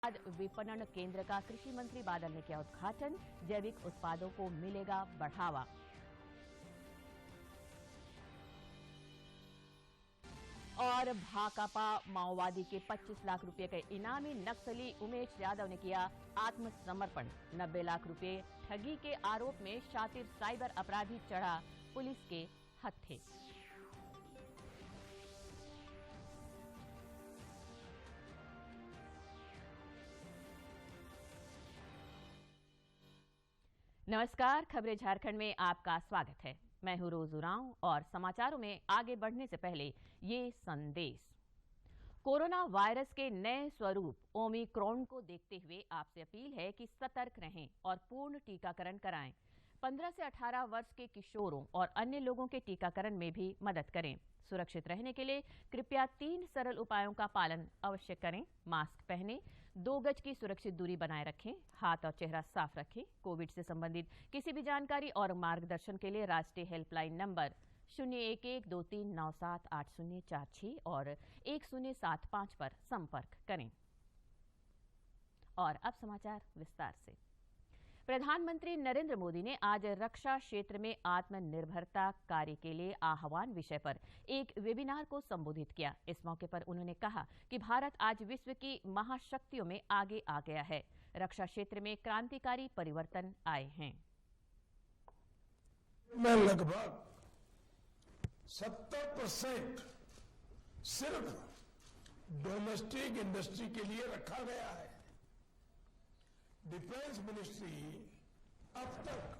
खाद विपणन केंद्र का कृषि मंत्री बादल ने किया उद्घाटन। जैविक उत्पादों को मिलेगा बढ़ावा। और भाकपा माओवादी के 25 लाख रुपए के इनामी नक्सली उमेश यादव ने किया आत्मसमर्पण। 90 लाख रुपए ठगी के आरोप में शातिर साइबर अपराधी चढ़ा पुलिस के हत्थे। नमस्कार, खबरें झारखंड में आपका स्वागत है। मैं हूं रोज उरांव और समाचारों में आगे बढ़ने से पहले ये संदेश। कोरोना वायरस के नए स्वरूप ओमिक्रॉन को देखते हुए आपसे अपील है कि सतर्क रहें और पूर्ण टीकाकरण कराएं। 15 से 18 वर्ष के किशोरों और अन्य लोगों के टीकाकरण में भी मदद करें। सुरक्षित रहने के लिए कृपया 3 सरल उपायों का पालन अवश्य करें। मास्क पहनें, 2 गज की सुरक्षित दूरी बनाए रखें, हाथ और चेहरा साफ रखें। कोविड से संबंधित किसी भी जानकारी और मार्गदर्शन के लिए राष्ट्रीय हेल्पलाइन नंबर 0112397846 और 1075 पर संपर्क करें। और अब समाचार विस्तार से। प्रधानमंत्री नरेंद्र मोदी ने आज रक्षा क्षेत्र में आत्मनिर्भरता कार्य के लिए आह्वान विषय पर एक वेबिनार को संबोधित किया। इस मौके पर उन्होंने कहा कि भारत आज विश्व की महाशक्तियों में आगे आ गया है। रक्षा क्षेत्र में क्रांतिकारी परिवर्तन आए हैं। में लगभग 70% सिर्फ डोमेस्टिक इंडस्ट्री के लिए रखा गया है। डिफेंस मिनिस्ट्री अब तक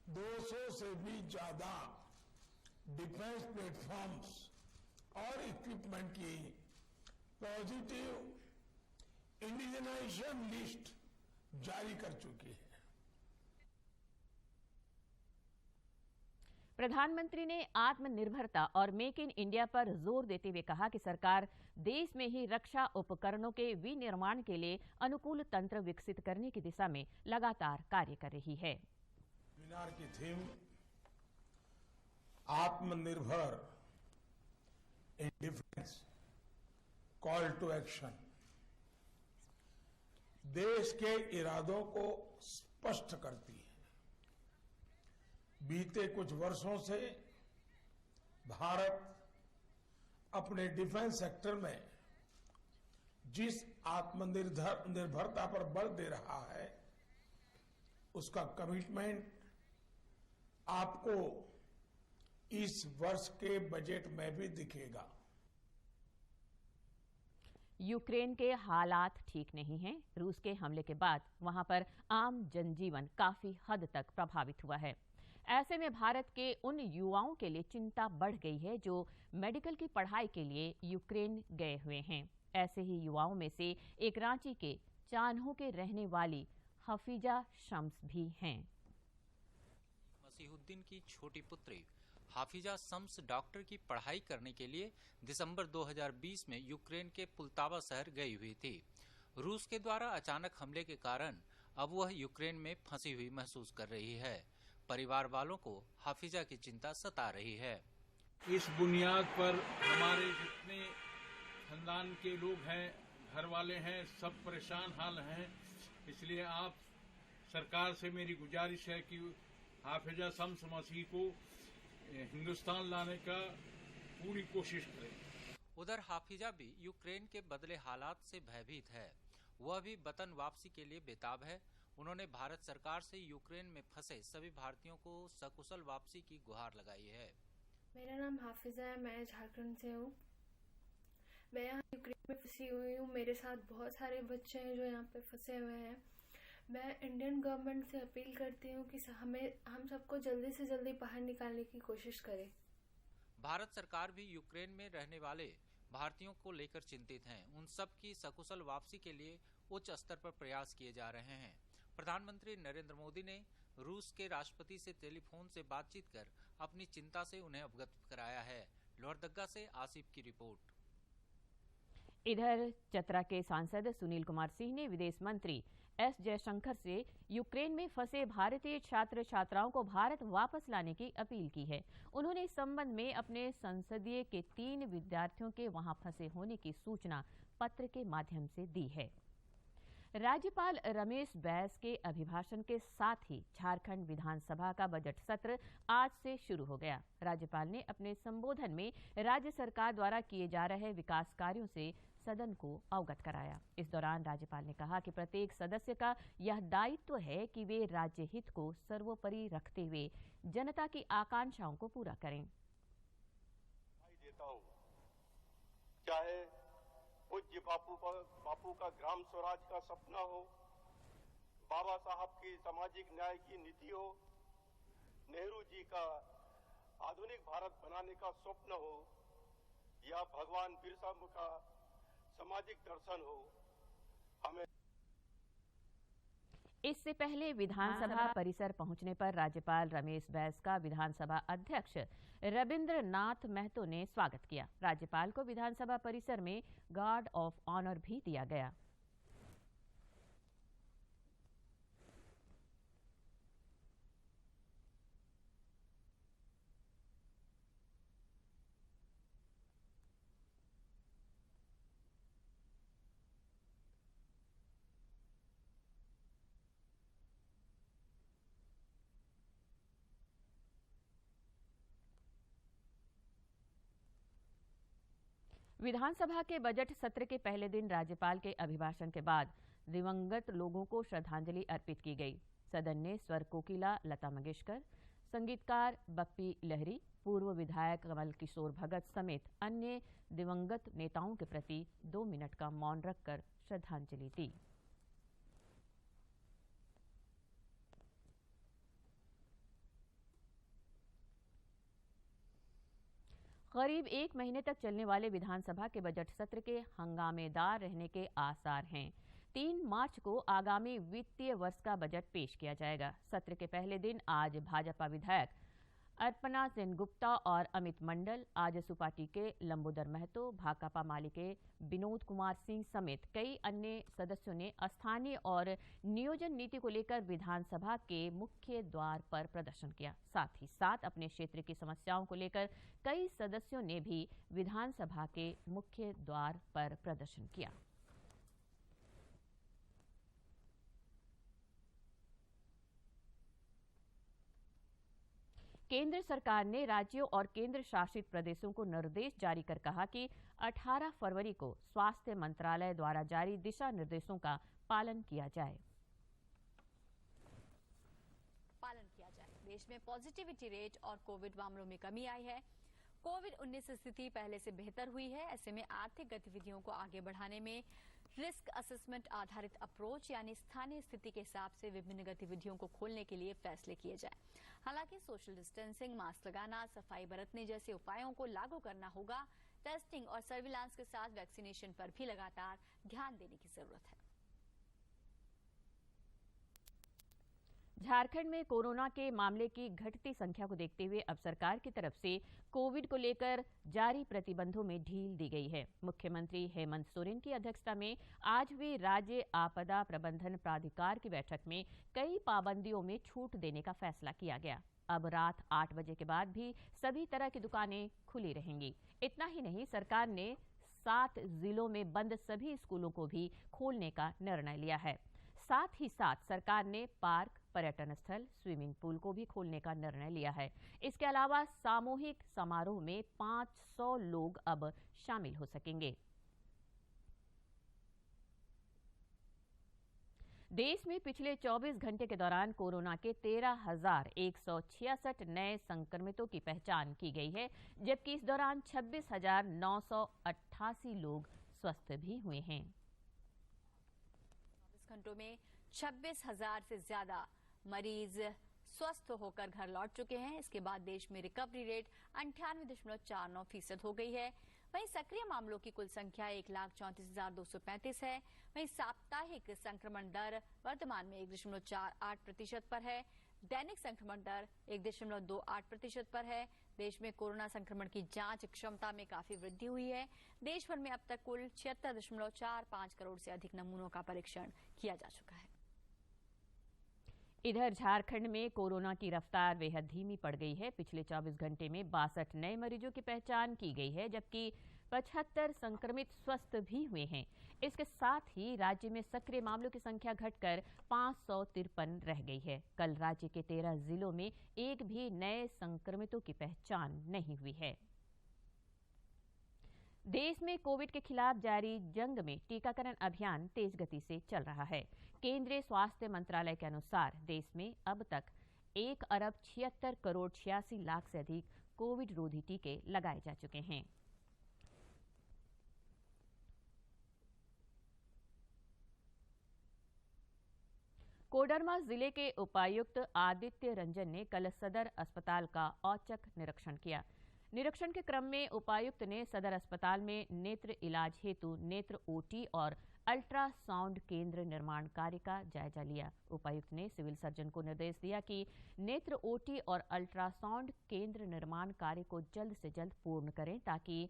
200 से भी ज्यादा डिफेंस प्लेटफॉर्म्स और इक्विपमेंट की पॉजिटिव इंडिजनाइजेशन लिस्ट जारी कर चुकी है। प्रधानमंत्री ने आत्मनिर्भरता और मेक इन इंडिया पर जोर देते हुए कहा कि सरकार देश में ही रक्षा उपकरणों के विनिर्माण के लिए अनुकूल तंत्र विकसित करने की दिशा में लगातार कार्य कर रही है। वेबिनार की theme Aatmanirbhar in defence, call to action, देश के इरादों को स्पष्ट करती है। बीते कुछ वर्षों से भारत अपने डिफेंस सेक्टर में जिस आत्मनिर्भरता पर बल दे रहा है, उसका कमिटमेंट आपको इस वर्ष के बजट में भी दिखेगा। यूक्रेन के हालात ठीक नहीं हैं। रूस के हमले के बाद वहां पर आम जनजीवन काफी हद तक प्रभावित हुआ है। ऐसे में भारत के उन युवाओं के लिए चिंता बढ़ गई है जो मेडिकल की पढ़ाई के लिए यूक्रेन गए हुए हैं। ऐसे ही युवाओं में से एक रांची के चान्हो के रहने वाली हफीजा शम्स भी हैं। मसीहुद्दीन की छोटी पुत्री हाफिजा शम्स डॉक्टर की पढ़ाई करने के लिए दिसंबर 2020 में यूक्रेन के पुल्तावा शहर गई हुई थी। रूस के द्वारा अचानक हमले के कारण अब वह यूक्रेन में फंसी हुई महसूस कर रही है। परिवार वालों को हाफिजा की चिंता सता रही है। इस बुनियाद पर हमारे जितने खानदान के लोग हैं, घर वाले हैं, सब परेशान हाल हैं। इसलिए आप सरकार से मेरी गुजारिश है कि हाफिजा शम्स मसीह को हिंदुस्तान लाने का पूरी कोशिश करें। उधर हाफिजा भी यूक्रेन के बदले हालात से भयभीत है। वह भी वतन वापसी के लिए बेताब है। उन्होंने भारत सरकार से यूक्रेन में फंसे सभी भारतीयों को सकुशल वापसी की गुहार लगाई है। मेरा नाम हाफिजा है, मैं झारखंड से हूँ। मैं यहाँ यूक्रेन में फंसी हुई हूँ। मेरे साथ बहुत सारे बच्चे हैं जो यहाँ पे फंसे हुए हैं। मैं इंडियन गवर्नमेंट से अपील करती हूँ कि हम सबको जल्दी से जल्दी बाहर निकालने की कोशिश करें। भारत सरकार भी यूक्रेन में रहने वाले भारतीयों को लेकर चिंतित है। उन सब की सकुशल वापसी के लिए उच्च स्तर पर प्रयास किए जा रहे हैं। प्रधानमंत्री नरेंद्र मोदी ने रूस के राष्ट्रपति से टेलीफोन से बातचीत कर अपनी चिंता से उन्हें अवगत कराया है। लोहरदगा से आसिफ की रिपोर्ट। इधर चतरा के सांसद सुनील कुमार सिंह ने विदेश मंत्री एस जयशंकर से यूक्रेन में फंसे भारतीय छात्र छात्राओं को भारत वापस लाने की अपील की है। उन्होंने इस संबंध में अपने संसदीय के 3 विद्यार्थियों के वहां फंसे होने की सूचना पत्र के माध्यम से दी है। राज्यपाल रमेश बैस के अभिभाषण के साथ ही झारखंड विधानसभा का बजट सत्र आज से शुरू हो गया। राज्यपाल ने अपने संबोधन में राज्य सरकार द्वारा किए जा रहे विकास कार्यों से सदन को अवगत कराया। इस दौरान राज्यपाल ने कहा कि प्रत्येक सदस्य का यह दायित्व है कि वे राज्य हित को सर्वोपरि रखते हुए जनता की आकांक्षाओं को पूरा करें। चाहे पूज्य बापू का ग्राम स्वराज का सपना हो, बाबा साहब की सामाजिक न्याय की नीति हो, नेहरू जी का आधुनिक भारत बनाने का स्वप्न हो, या भगवान बिरसा मुंडा का सामाजिक दर्शन हो, हमें इससे पहले विधानसभा परिसर पहुंचने पर राज्यपाल रमेश बैस का विधानसभा अध्यक्ष रविंद्रनाथ महतो ने स्वागत किया। राज्यपाल को विधानसभा परिसर में गार्ड ऑफ ऑनर भी दिया गया। विधानसभा के बजट सत्र के पहले दिन राज्यपाल के अभिभाषण के बाद दिवंगत लोगों को श्रद्धांजलि अर्पित की गई। सदन ने स्वर कोकिला लता मंगेशकर, संगीतकार बप्पी लहरी, पूर्व विधायक कमल किशोर भगत समेत अन्य दिवंगत नेताओं के प्रति 2 मिनट का मौन रखकर श्रद्धांजलि दी। करीब 1 महीने तक चलने वाले विधानसभा के बजट सत्र के हंगामेदार रहने के आसार हैं। 3 मार्च को आगामी वित्तीय वर्ष का बजट पेश किया जाएगा। सत्र के पहले दिन आज भाजपा विधायक अर्पणा सेनगुप्ता और अमित मंडल, आजसू पार्टी के लंबोदर महतो, भाकपा माले के विनोद कुमार सिंह समेत कई अन्य सदस्यों ने स्थानीय और नियोजन नीति को लेकर विधानसभा के मुख्य द्वार पर प्रदर्शन किया। साथ ही साथ अपने क्षेत्र की समस्याओं को लेकर कई सदस्यों ने भी विधानसभा के मुख्य द्वार पर प्रदर्शन किया। केंद्र सरकार ने राज्यों और केंद्र शासित प्रदेशों को निर्देश जारी कर कहा कि 18 फरवरी को स्वास्थ्य मंत्रालय द्वारा जारी दिशा निर्देशों का पालन किया जाए। देश में पॉजिटिविटी रेट और कोविड मामलों में कमी आई है। कोविड-19 स्थिति पहले से बेहतर हुई है। ऐसे में आर्थिक गतिविधियों को आगे बढ़ाने में रिस्क असेसमेंट आधारित अप्रोच यानी स्थानीय स्थिति के हिसाब से विभिन्न गतिविधियों को खोलने के लिए फैसले किए जाएं। हालांकि सोशल डिस्टेंसिंग, मास्क लगाना, सफाई बरतने जैसे उपायों को लागू करना होगा। टेस्टिंग और सर्विलांस के साथ वैक्सीनेशन पर भी लगातार ध्यान देने की जरूरत है। झारखंड में कोरोना के मामले की घटती संख्या को देखते हुए अब सरकार की तरफ से कोविड को लेकर जारी प्रतिबंधों में ढील दी गई है। मुख्यमंत्री हेमंत सोरेन की अध्यक्षता में आज हुई राज्य आपदा प्रबंधन प्राधिकार की बैठक में कई पाबंदियों में छूट देने का फैसला किया गया। अब रात 8 बजे के बाद भी सभी तरह की दुकानें खुली रहेंगी। इतना ही नहीं, सरकार ने 7 जिलों में बंद सभी स्कूलों को भी खोलने का निर्णय लिया है। साथ ही साथ सरकार ने पार्क, पर्यटन स्थल, स्विमिंग पूल को भी खोलने का निर्णय लिया है। इसके अलावा सामूहिक समारोह में 500 लोग अब शामिल हो सकेंगे। देश में पिछले 24 घंटे के दौरान कोरोना के 13,166 नए संक्रमितों की पहचान की गई है, जबकि इस दौरान 26,988 लोग स्वस्थ भी हुए हैं। 24 घंटों में 26,000 से ज्यादा मरीज स्वस्थ होकर घर लौट चुके हैं। इसके बाद देश में रिकवरी रेट 98.49% हो गई है। वहीं सक्रिय मामलों की कुल संख्या 1,34,235 है। वहीं साप्ताहिक संक्रमण दर वर्तमान में 1.48% पर है। दैनिक संक्रमण दर 1.28% पर है। देश में कोरोना संक्रमण की जांच क्षमता में काफी वृद्धि हुई है। देश भर में अब तक कुल 76.45 करोड़ से अधिक नमूनों का परीक्षण किया जा चुका है। इधर झारखंड में कोरोना की रफ्तार बेहद धीमी पड़ गई है। पिछले 24 घंटे में 62 नए मरीजों की पहचान की गई है, जबकि 75 संक्रमित स्वस्थ भी हुए हैं। इसके साथ ही राज्य में सक्रिय मामलों की संख्या घटकर 553 रह गई है। कल राज्य के 13 जिलों में एक भी नए संक्रमितों की पहचान नहीं हुई है। देश में कोविड के खिलाफ जारी जंग में टीकाकरण अभियान तेज गति से चल रहा है। केंद्रीय स्वास्थ्य मंत्रालय के अनुसार देश में अब तक 1,76,86,00,000 से अधिक कोविड रोधी टीके लगाए जा चुके हैं। कोडरमा जिले के उपायुक्त आदित्य रंजन ने कल सदर अस्पताल का औचक निरीक्षण किया। निरीक्षण के क्रम में उपायुक्त ने सदर अस्पताल में नेत्र इलाज हेतु नेत्र ओटी और अल्ट्रासाउंड केंद्र निर्माण कार्य का जायजा लिया। उपायुक्त ने सिविल सर्जन को निर्देश दिया कि नेत्र ओटी और अल्ट्रासाउंड केंद्र निर्माण कार्य को जल्द से जल्द पूर्ण करें ताकि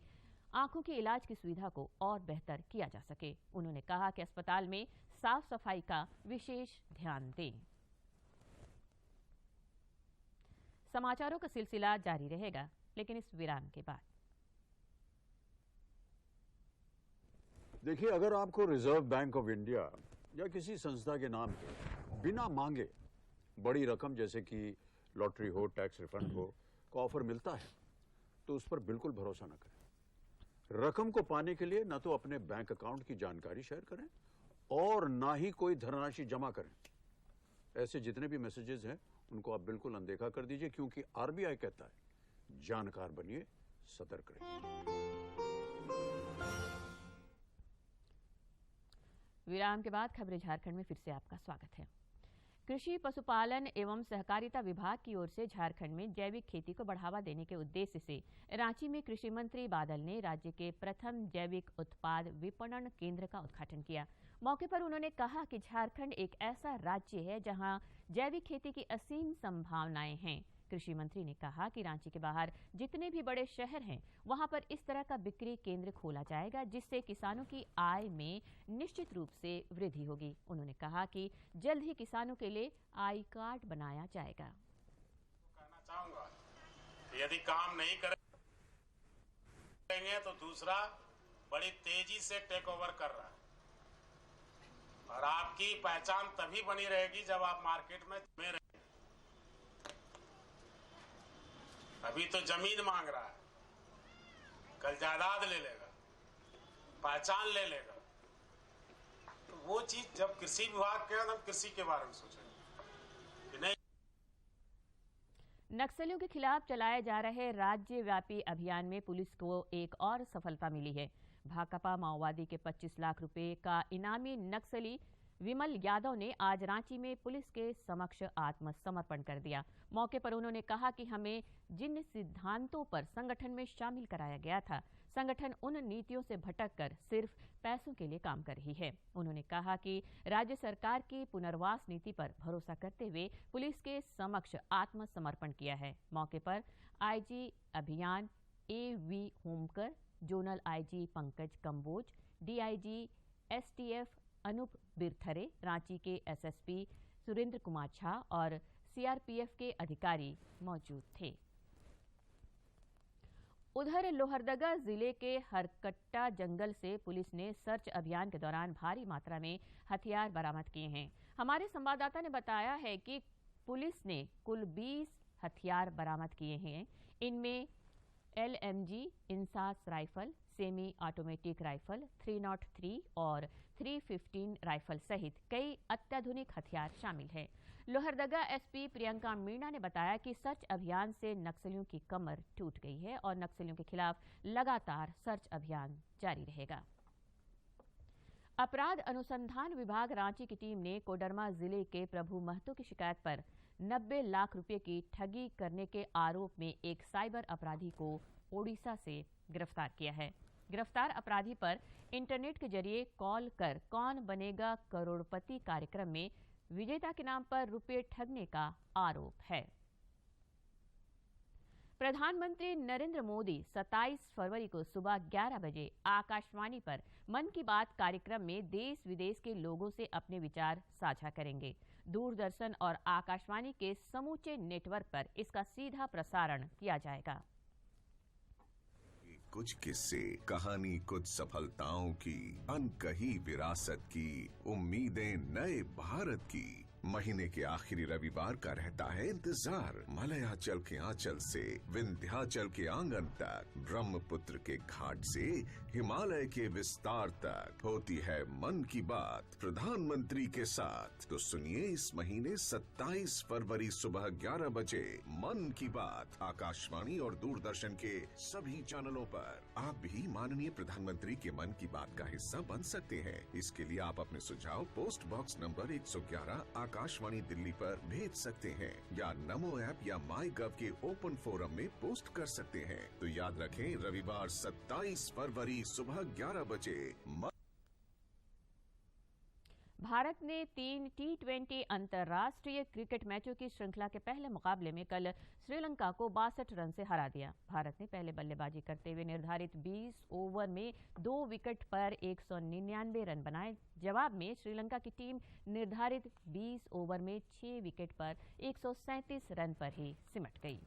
आंखों के इलाज की सुविधा को और बेहतर किया जा सके। उन्होंने कहा कि अस्पताल में साफ सफाई का विशेष ध्यान दें। समाचारों का सिलसिला जारी रहेगा, लेकिन इस विराम के बाद। देखिए, अगर आपको रिजर्व बैंक ऑफ इंडिया या किसी संस्था के नाम पे बिना मांगे बड़ी रकम जैसे कि लॉटरी हो, टैक्स रिफंड हो का ऑफर मिलता है तो उस पर बिल्कुल भरोसा न करें। रकम को पाने के लिए ना तो अपने बैंक अकाउंट की जानकारी शेयर करें और ना ही कोई धनराशि जमा करें। ऐसे जितने भी मैसेजेस हैं उनको आप बिल्कुल अनदेखा कर दीजिए, क्योंकि आरबीआई कहता है जानकार बनिए, सतर्क रहिए। विराम के बाद खबरें झारखंड में फिर से आपका स्वागत है। कृषि पशुपालन एवं सहकारिता विभाग की ओर से झारखंड में जैविक खेती को बढ़ावा देने के उद्देश्य से रांची में कृषि मंत्री बादल ने राज्य के प्रथम जैविक उत्पाद विपणन केंद्र का उद्घाटन किया। मौके पर उन्होंने कहा कि झारखंड एक ऐसा राज्य है जहां जैविक खेती की असीम संभावनाएं हैं। कृषि मंत्री ने कहा कि रांची के बाहर जितने भी बड़े शहर हैं वहां पर इस तरह का बिक्री केंद्र खोला जाएगा, जिससे किसानों की आय में निश्चित रूप से वृद्धि होगी। उन्होंने कहा कि जल्द ही किसानों के लिए आई कार्ड बनाया जाएगा। कहना चाहूंगा यदि काम नहीं करेंगे तो दूसरा बड़ी तेजी से टेक ओवर कर रहा है, और आपकी पहचान तभी बनी रहेगी जब आप मार्केट में रहेंगे। अभी तो जमीन मांग रहा है, कल जायदाद ले लेगा, पहचान ले लेगा। तो वो चीज जब कृषि विभाग के हम कृषि के बारे में सोचेंगे कि नहीं। नक्सलियों के खिलाफ चलाए जा रहे राज्यव्यापी अभियान में पुलिस को एक और सफलता मिली है। भाकपा माओवादी के 25 लाख रुपए का इनामी नक्सली विमल यादव ने आज रांची में पुलिस के समक्ष आत्मसमर्पण कर दिया। मौके पर उन्होंने कहा कि हमें जिन सिद्धांतों पर संगठन में शामिल कराया गया था, संगठन उन नीतियों से भटककर सिर्फ पैसों के लिए काम कर रही है। उन्होंने कहा कि राज्य सरकार की पुनर्वास नीति पर भरोसा करते हुए पुलिस के समक्ष आत्मसमर्पण किया है। मौके पर आईजी अभियान AV Homkar, zonal IG Pankaj Kamboj, DIG STF Anup Birthare, Ranchi के एसएसपी सुरेंद्र कुमार झा और सीआरपीएफ के अधिकारी मौजूद थे। उधर लोहरदगा जिले के हरकट्टा जंगल से पुलिस ने सर्च अभियान के दौरान भारी मात्रा में हथियार बरामद किए हैं। हमारे संवाददाता ने बताया है कि पुलिस ने कुल 20 हथियार बरामद किए हैं। इनमें LMG, INSAS rifle, semi automatic rifle, 303 और 315 राइफल सहित कई अत्याधुनिक हथियार शामिल हैं। लोहरदगा एसपी प्रियंका मीणा ने बताया कि सर्च अभियान से नक्सलियों की कमर टूट गई है और नक्सलियों के खिलाफ लगातार सर्च अभियान जारी रहेगा। अपराध अनुसंधान विभाग रांची की टीम ने कोडरमा जिले के प्रभु महतो की शिकायत पर 90 लाख रुपए की ठगी करने के आरोप में एक साइबर अपराधी को ओडिशा से गिरफ्तार किया है। गिरफ्तार अपराधी पर इंटरनेट के जरिए कॉल कर कौन बनेगा करोड़पति कार्यक्रम में विजेता के नाम पर रुपए ठगने का आरोप है। प्रधानमंत्री नरेंद्र मोदी 27 फरवरी को सुबह 11 बजे आकाशवाणी पर मन की बात कार्यक्रम में देश विदेश के लोगों से अपने विचार साझा करेंगे। दूरदर्शन और आकाशवाणी के समूचे नेटवर्क पर इसका सीधा प्रसारण किया जाएगा। कुछ किस्से, कहानी कुछ सफलताओं की, अनकही विरासत की, उम्मीदें नए भारत की। महीने के आखिरी रविवार का रहता है इंतजार। मलयाचल के आंचल से विंध्याचल के आंगन तक, ब्रह्मपुत्र के घाट से हिमालय के विस्तार तक होती है मन की बात प्रधानमंत्री के साथ। तो सुनिए इस महीने 27 फरवरी सुबह 11 बजे मन की बात आकाशवाणी और दूरदर्शन के सभी चैनलों पर। आप भी माननीय प्रधानमंत्री के मन की बात का हिस्सा बन सकते हैं। इसके लिए आप अपने सुझाव post box number 111 Akashvani Delhi पर भेज सकते हैं या नमो ऐप या माई गव के ओपन फोरम में पोस्ट कर सकते हैं। तो याद रखें, रविवार 27 फरवरी सुबह 11 बजे। भारत ने 3 T20 अंतर्राष्ट्रीय क्रिकेट मैचों की श्रृंखला के पहले मुकाबले में कल श्रीलंका को 62 रन से हरा दिया। भारत ने पहले बल्लेबाजी करते हुए निर्धारित 20 ओवर में 2 विकेट पर 199 रन बनाए। जवाब में श्रीलंका की टीम निर्धारित 20 ओवर में 6 विकेट पर 137 रन पर ही सिमट गई।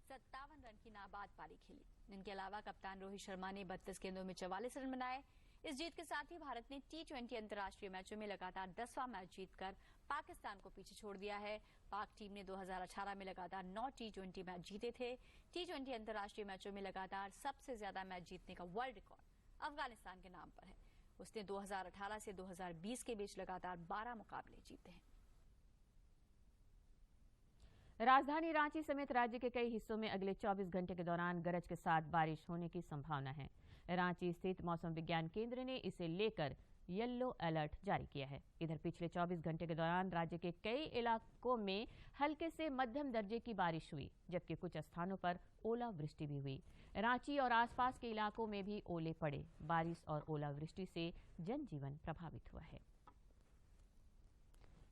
57 रन की नाबाद पारी खेली। इनके अलावा कप्तान रोहित शर्मा ने 32 गेंदों में 44 रन बनाए। इस जीत के साथ ही भारत ने T20 अंतर्राष्ट्रीय मैचों में लगातार 10वां मैच जीतकर पाकिस्तान को पीछे छोड़ दिया है। पाक टीम ने 2018 में लगातार 9 T20 मैच जीते थे। T20 अंतर्राष्ट्रीय मैचों में लगातार सबसे ज्यादा मैच जीतने का वर्ल्ड रिकॉर्ड अफगानिस्तान के नाम पर है। उसने 2018 से 2020 के बीच लगातार 12 मुकाबले जीते हैं। राजधानी रांची समेत राज्य के कई हिस्सों में अगले 24 घंटे के दौरान गरज के साथ बारिश होने की संभावना है। रांची स्थित मौसम विज्ञान केंद्र ने इसे लेकर येलो अलर्ट जारी किया है। इधर पिछले 24 घंटे के दौरान राज्य के कई इलाकों में हल्के से मध्यम दर्जे की बारिश हुई, जबकि कुछ स्थानों पर ओलावृष्टि भी हुई। रांची और आसपास के इलाकों में भी ओले पड़े। बारिश और ओलावृष्टि से जनजीवन प्रभावित हुआ है।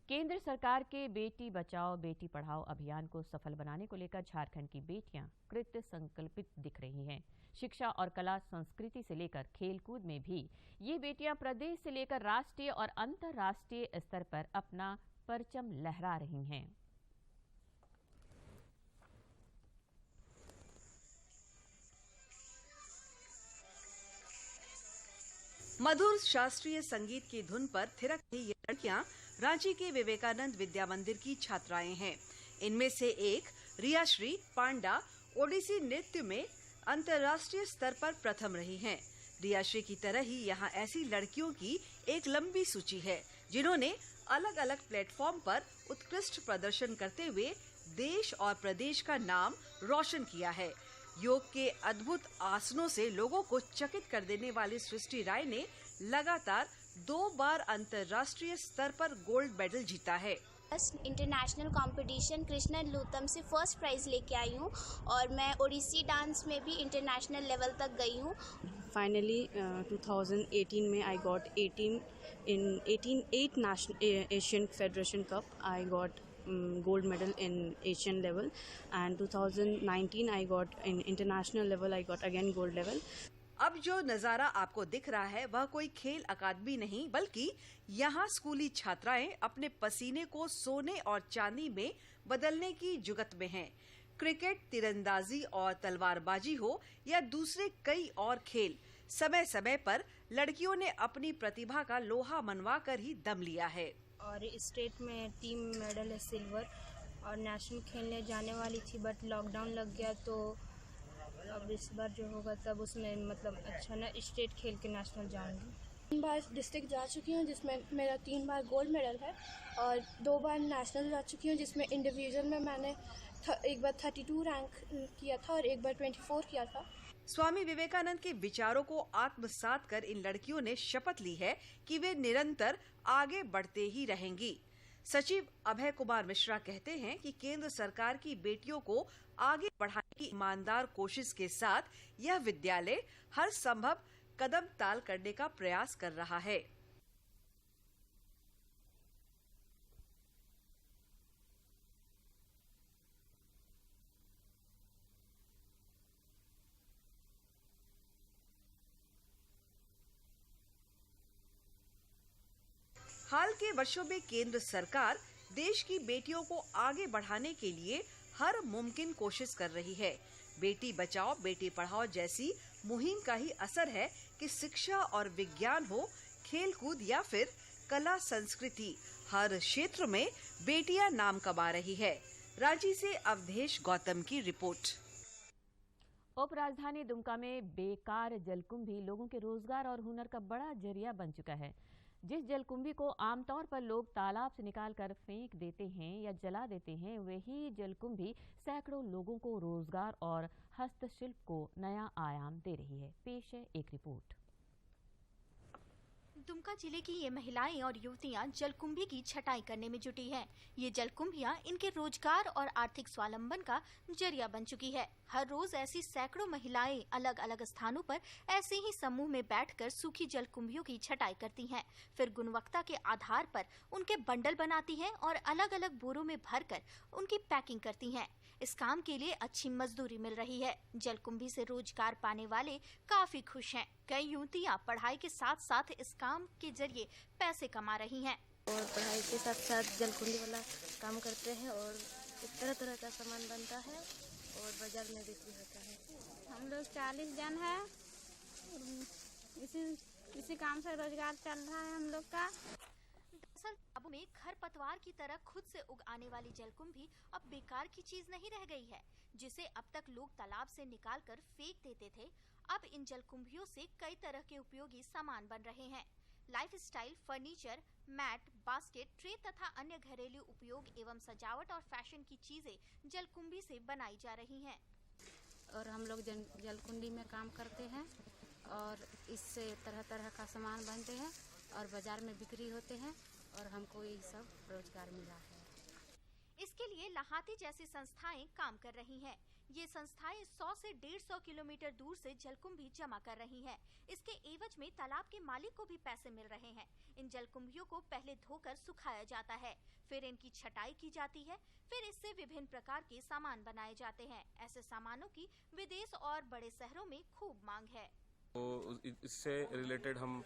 केंद्र सरकार के बेटी बचाओ बेटी पढ़ाओ अभियान को सफल बनाने को लेकर झारखंड की बेटियां कृत संकल्पित दिख रही हैं। शिक्षा और कला संस्कृति से लेकर खेलकूद में भी ये बेटियां प्रदेश से लेकर राष्ट्रीय और अंतर्राष्ट्रीय स्तर पर अपना परचम लहरा रही हैं। मधुर शास्त्रीय संगीत की धुन पर थिरक रही ये लड़कियां रांची के विवेकानंद विद्या मंदिर की छात्राएं हैं। इनमें से एक रियाश्री पांडा ओडिसी नृत्य में अंतर्राष्ट्रीय स्तर पर प्रथम रही हैं। रियाश्री की तरह ही यहाँ ऐसी लड़कियों की एक लंबी सूची है जिन्होंने अलग अलग प्लेटफॉर्म पर उत्कृष्ट प्रदर्शन करते हुए देश और प्रदेश का नाम रोशन किया है। योग के अद्भुत आसनों से लोगों को चकित कर देने वाली सृष्टि राय ने लगातार 2 बार अंतर्राष्ट्रीय स्तर पर गोल्ड मेडल जीता है। इंटरनेशनल कंपटीशन कृष्ण लूतम से फर्स्ट प्राइज लेके आई हूँ और मैं ओडिसी डांस में भी इंटरनेशनल लेवल तक गई हूँ। फाइनली 2018 में I got 8 national Asian federation cup. I got gold medal in Asian level, and 2019 I got in international level I got again gold level. अब जो नजारा आपको दिख रहा है वह कोई खेल अकादमी नहीं बल्कि यहाँ स्कूली छात्राएं अपने पसीने को सोने और चांदी में बदलने की जुगत में हैं। क्रिकेट, तीरंदाजी और तलवारबाजी हो या दूसरे कई और खेल, समय समय पर लड़कियों ने अपनी प्रतिभा का लोहा मनवा कर ही दम लिया है। और स्टेट में टीम मेडल है सिल्वर और नेशनल खेलने जाने वाली थी बट लॉकडाउन लग गया, तो अब इस बार जो होगा तब उसमें मतलब अच्छा ना स्टेट खेल के नेशनल जाऊंगी। 3 बार डिस्ट्रिक्ट जा चुकी हूँ जिसमें मेरा 3 बार गोल्ड मेडल है और 2 बार नेशनल जा चुकी हूँ जिसमें इंडिविजुअल में मैंने एक बार 32 रैंक किया था और एक बार 24 किया था। स्वामी विवेकानंद के विचारों को आत्मसात कर इन लड़कियों ने शपथ ली है कि वे निरंतर आगे बढ़ते ही रहेंगी। सचिव अभय कुमार मिश्रा कहते हैं कि केंद्र सरकार की बेटियों को आगे बढ़ाने की ईमानदार कोशिश के साथ यह विद्यालय हर संभव कदम ताल करने का प्रयास कर रहा है। हाल के वर्षों में केंद्र सरकार देश की बेटियों को आगे बढ़ाने के लिए हर मुमकिन कोशिश कर रही है। बेटी बचाओ बेटी पढ़ाओ जैसी मुहिम का ही असर है कि शिक्षा और विज्ञान हो, खेल कूद या फिर कला संस्कृति, हर क्षेत्र में बेटियां नाम कमा रही है। रांची से अवधेश गौतम की रिपोर्ट। उप राजधानी दुमका में बेकार जलकुंभी लोगों के रोजगार और हुनर का बड़ा जरिया बन चुका है। जिस जलकुंभी को आमतौर पर लोग तालाब से निकालकर फेंक देते हैं या जला देते हैं, वही जलकुंभी सैकड़ों लोगों को रोजगार और हस्तशिल्प को नया आयाम दे रही है। पेश है एक रिपोर्ट। दुमका जिले की ये महिलाएं और युवतियां जलकुंभी की छटाई करने में जुटी हैं। ये जलकुंभियां इनके रोजगार और आर्थिक स्वावलंबन का जरिया बन चुकी है। हर रोज ऐसी सैकड़ों महिलाएं अलग अलग स्थानों पर ऐसे ही समूह में बैठकर सूखी जलकुंभियों की छटाई करती हैं। फिर गुणवत्ता के आधार पर उनके बंडल बनाती हैं और अलग अलग बोरों में भरकर उनकी पैकिंग करती हैं। इस काम के लिए अच्छी मजदूरी मिल रही है। जलकुंभी से रोजगार पाने वाले काफी खुश हैं। कई युवतियां पढ़ाई के साथ साथ इस काम के जरिए पैसे कमा रही हैं। और पढ़ाई के साथ साथ जलकुंभी वाला काम करते हैं और तरह तरह का सामान बनता है और बाजार में बिक्री होता है। हम लोग 40 जन है। इसी काम से रोजगार चल रहा है हम लोग का। दरअसल तालाबों में खरपतवार की तरह खुद से उग आने वाली जलकुंभी अब बेकार की चीज नहीं रह गई है, जिसे अब तक लोग तालाब से निकालकर फेंक देते थे। अब इन जलकुंभियों से कई तरह के उपयोगी सामान बन रहे हैं। Lifestyle, furniture, mat, basket, tray तथा अन्य घरेलू उपयोग एवं सजावट और फैशन की चीजें जलकुंभी से बनाई जा रही हैं। और हम लोग जलकुंडी में काम करते हैं और इससे तरह तरह का सामान बनते हैं और बाजार में बिक्री होते हैं और हमको ये सब रोजगार मिला है। इसके लिए लाहाती जैसी संस्थाएं काम कर रही हैं। ये संस्थाएं 100 से 150 किलोमीटर दूर से जलकुंभी जमा कर रही हैं। इसके एवज में तालाब के मालिक को भी पैसे मिल रहे हैं। इन जलकुंभियों को पहले धोकर सुखाया जाता है, फिर इनकी छटाई की जाती है, फिर इससे विभिन्न प्रकार के सामान बनाए जाते हैं। ऐसे सामानों की विदेश और बड़े शहरों में खूब मांग है। तो इससे रिलेटेड हम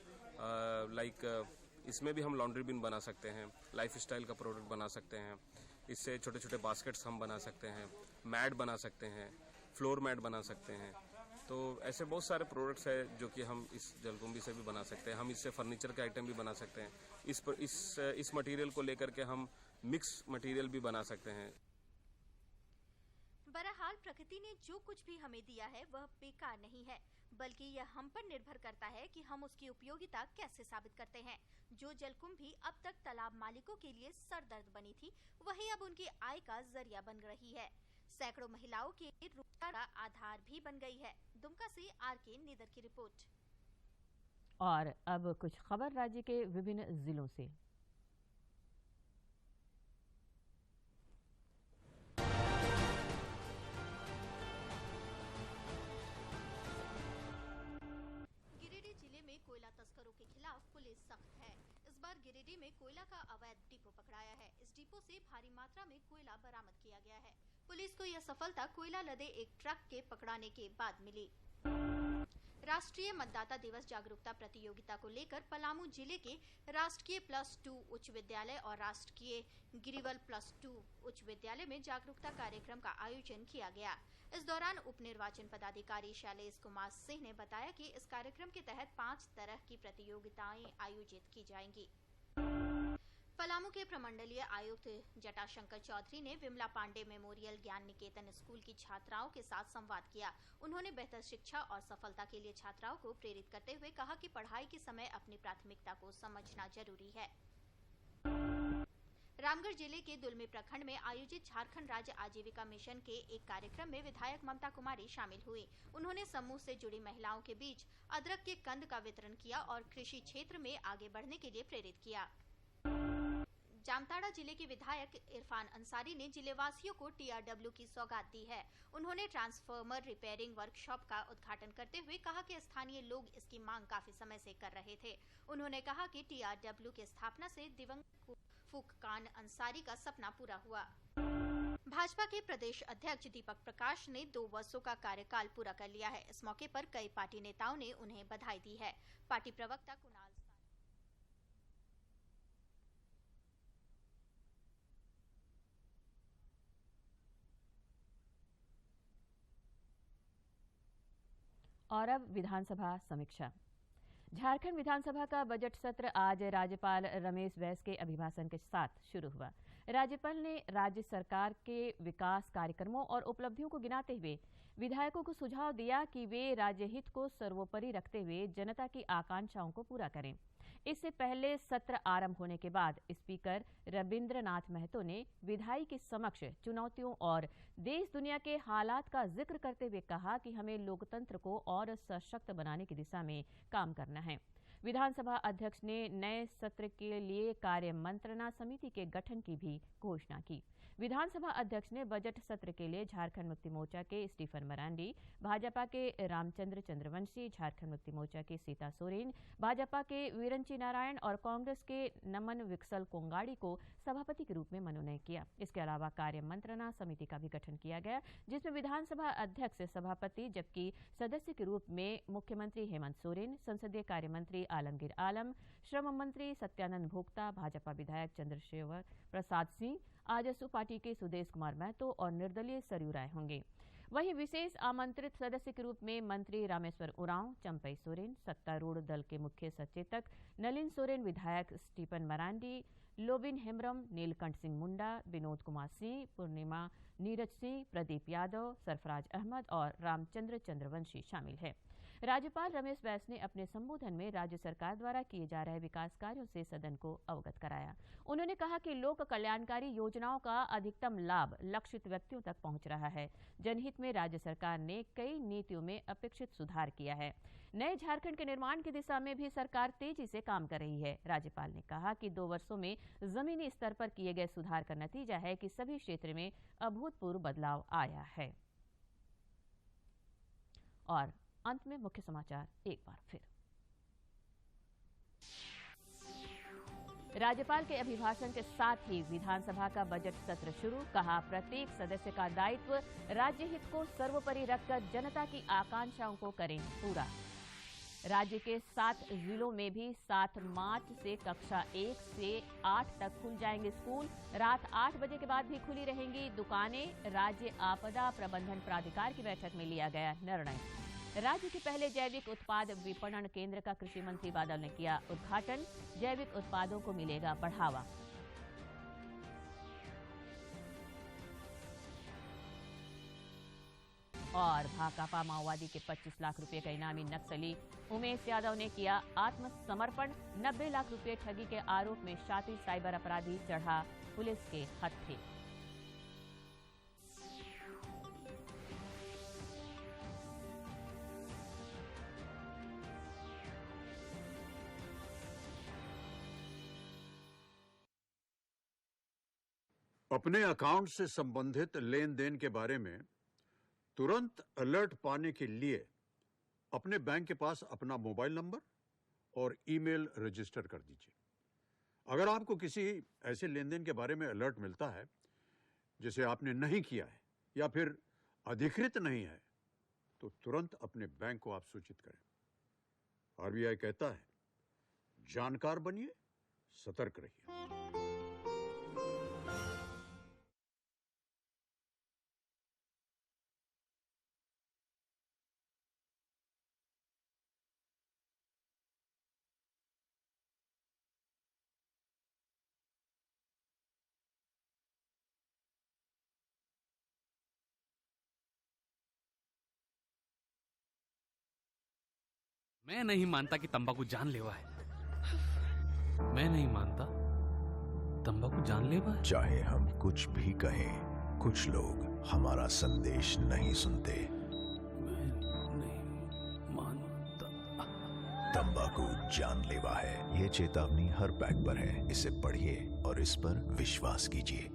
इसमें भी हम लॉन्ड्री बिन बना सकते हैं, लाइफस्टाइल का प्रोडक्ट बना सकते हैं। इससे छोटे छोटे बास्केट्स हम बना सकते हैं, मैट बना सकते हैं, फ्लोर मैट बना सकते हैं। तो ऐसे बहुत सारे प्रोडक्ट्स हैं जो कि हम इस जलकुंभी से भी बना सकते हैं। हम इससे फर्नीचर के आइटम भी बना सकते हैं। इस मटेरियल को लेकर के हम मिक्स मटेरियल भी बना सकते हैं। बहरहाल प्रकृति ने जो कुछ भी हमें दिया है वह बेकार नहीं है, बल्कि यह हम पर निर्भर करता है कि हम उसकी उपयोगिता कैसे साबित करते हैं। जो जलकुंभी अब तक तालाब मालिकों के लिए सरदर्द बनी थी, वही अब उनकी आय का जरिया बन रही है। सैकड़ों महिलाओं के रोजगार का आधार भी बन गई है। दुमका से आर.के. निदर की रिपोर्ट। और अब कुछ खबर राज्य के विभिन्न जिलों से। कोयला तस्करों के खिलाफ पुलिस सख्त है। इस बार गिरिडीह में कोयला का अवैध डिपो पकड़ाया है। इस डिपो से भारी मात्रा में कोयला बरामद किया गया है। पुलिस को यह सफलता कोयला लदे एक ट्रक के पकड़ाने के बाद मिली। राष्ट्रीय मतदाता दिवस जागरूकता प्रतियोगिता को लेकर पलामू जिले के राजकीय +2 उच्च विद्यालय और राजकीय गिरिवल +2 उच्च विद्यालय में जागरूकता कार्यक्रम का आयोजन किया गया। इस दौरान उप निर्वाचन पदाधिकारी शैलेश कुमार सिंह ने बताया कि इस कार्यक्रम के तहत 5 तरह की प्रतियोगिताएं आयोजित की जाएंगी। पलामू के प्रमंडलीय आयुक्त जटाशंकर चौधरी ने विमला पांडे मेमोरियल ज्ञान निकेतन स्कूल की छात्राओं के साथ संवाद किया। उन्होंने बेहतर शिक्षा और सफलता के लिए छात्राओं को प्रेरित करते हुए कहा कि पढ़ाई के समय अपनी प्राथमिकता को समझना जरूरी है। रामगढ़ जिले के दुलमी प्रखंड में आयोजित झारखंड राज्य आजीविका मिशन के एक कार्यक्रम में विधायक ममता कुमारी शामिल हुई। उन्होंने समूह से जुड़ी महिलाओं के बीच अदरक के कंद का वितरण किया और कृषि क्षेत्र में आगे बढ़ने के लिए प्रेरित किया। जामताड़ा जिले के विधायक इरफान अंसारी ने जिलेवासियों को TRW की सौगात दी है। उन्होंने ट्रांसफार्मर रिपेयरिंग वर्कशॉप का उद्घाटन करते हुए कहा कि स्थानीय लोग इसकी मांग काफी समय से कर रहे थे। उन्होंने कहा कि TRW की स्थापना से दिवंगत फूककान अंसारी का सपना पूरा हुआ। भाजपा के प्रदेश अध्यक्ष दीपक प्रकाश ने 2 वर्षों का कार्यकाल पूरा कर लिया है। इस मौके पर कई पार्टी नेताओं ने उन्हें बधाई दी है। पार्टी प्रवक्ता कुणाल और अब विधानसभा समीक्षा। झारखंड विधानसभा का बजट सत्र आज राज्यपाल रमेश बैस के अभिभाषण के साथ शुरू हुआ। राज्यपाल ने राज्य सरकार के विकास कार्यक्रमों और उपलब्धियों को गिनाते हुए विधायकों को सुझाव दिया कि वे राज्य हित को सर्वोपरि रखते हुए जनता की आकांक्षाओं को पूरा करें। इससे पहले सत्र आरंभ होने के बाद स्पीकर रविंद्रनाथ महतो ने विधायी के समक्ष चुनौतियों और देश दुनिया के हालात का जिक्र करते हुए कहा कि हमें लोकतंत्र को और सशक्त बनाने की दिशा में काम करना है। विधानसभा अध्यक्ष ने नए सत्र के लिए कार्य मंत्रणा समिति के गठन की भी घोषणा की। विधानसभा अध्यक्ष ने बजट सत्र के लिए झारखंड मुक्ति मोर्चा के स्टीफन मरांडी, भाजपा के रामचंद्र चंद्रवंशी, झारखंड मुक्ति मोर्चा के सीता सोरेन, भाजपा के वीरंची नारायण और कांग्रेस के नमन विक्सल कोंगाड़ी को सभापति के रूप में मनोनयन किया। इसके अलावा कार्य मंत्रणा समिति का भी गठन किया गया, जिसमें विधानसभा अध्यक्ष सभापति जबकि सदस्य के रूप में मुख्यमंत्री हेमंत सोरेन, संसदीय कार्य मंत्री आलमगीर आलम, श्रम मंत्री सत्यानंद भोक्ता, भाजपा विधायक चंद्रशेखर प्रसाद सिंह, आजसू पार्टी के सुदेश कुमार महतो और निर्दलीय सरयू राय होंगे। वहीं विशेष आमंत्रित सदस्य के रूप में मंत्री रामेश्वर उरांव, चंपई सोरेन, सत्तारूढ़ दल के मुख्य सचेतक नलिन सोरेन, विधायक स्टीफन मरांडी, लोबिन हेम्ब्रम, नीलकंठ सिंह मुंडा, विनोद कुमार सिंह, पूर्णिमा नीरज सिंह, प्रदीप यादव, सरफराज अहमद और रामचंद्र चंद्रवंशी शामिल है। राज्यपाल रमेश बैस ने अपने संबोधन में राज्य सरकार द्वारा किए जा रहे विकास कार्यों से सदन को अवगत कराया। उन्होंने कहा कि लोक कल्याणकारी योजनाओं का अधिकतम लाभ लक्षित व्यक्तियों तक पहुंच रहा है। जनहित में राज्य सरकार ने कई नीतियों में अपेक्षित सुधार किया है। नए झारखंड के निर्माण की दिशा में भी सरकार तेजी से काम कर रही है। राज्यपाल ने कहा कि 2 वर्षों में जमीनी स्तर पर किए गए सुधार का नतीजा है कि सभी क्षेत्र में अभूतपूर्व बदलाव आया है। और अंत में मुख्य समाचार एक बार फिर। राज्यपाल के अभिभाषण के साथ ही विधानसभा का बजट सत्र शुरू। कहा, प्रत्येक सदस्य का दायित्व राज्य हित को सर्वोपरि रखकर जनता की आकांक्षाओं को करें पूरा। राज्य के 7 जिलों में भी 7 मार्च से कक्षा 1 से 8 तक खुल जाएंगे स्कूल। रात 8 बजे के बाद भी खुली रहेंगी दुकानें। राज्य आपदा प्रबंधन प्राधिकार की बैठक में लिया गया निर्णय। राज्य के पहले जैविक उत्पाद विपणन केंद्र का कृषि मंत्री बादल ने किया उद्घाटन। जैविक उत्पादों को मिलेगा बढ़ावा। और भाकपा माओवादी के 25 लाख रुपए का इनामी नक्सली उमेश यादव ने किया आत्मसमर्पण। 90 लाख रुपए ठगी के आरोप में शातिर साइबर अपराधी चढ़ा पुलिस के हत्थे। अपने अकाउंट से संबंधित लेन देन के बारे में तुरंत अलर्ट पाने के लिए अपने बैंक के पास अपना मोबाइल नंबर और ईमेल रजिस्टर कर दीजिए। अगर आपको किसी ऐसे लेन देन के बारे में अलर्ट मिलता है जिसे आपने नहीं किया है या फिर अधिकृत नहीं है, तो तुरंत अपने बैंक को आप सूचित करें। आरबीआई कहता है, जानकार बनिए, सतर्क रहिए। मैं नहीं मानता कि तंबाकू जानलेवा है। मैं नहीं मानता तंबाकू जानलेवा है। चाहे हम कुछ भी कहें, कुछ लोग हमारा संदेश नहीं सुनते। मैं नहीं मानता। तंबाकू जानलेवा है। ये चेतावनी हर पैक पर है। इसे पढ़िए और इस पर विश्वास कीजिए।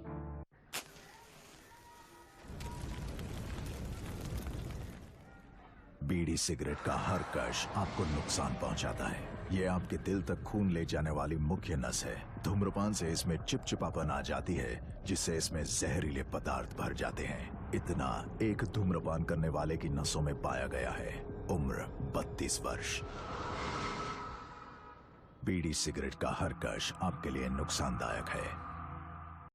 बीड़ी सिगरेट का हर कश आपको नुकसान पहुंचाता है। ये आपके दिल तक खून ले जाने वाली मुख्य नस है। धूम्रपान से इसमें चिपचिपापन आ जाती है, जिससे इसमें जहरीले पदार्थ भर जाते हैं। इतना एक धूम्रपान करने वाले की नसों में पाया गया है। उम्र 32 वर्ष। बीड़ी सिगरेट का हर कश आपके लिए नुकसानदायक है।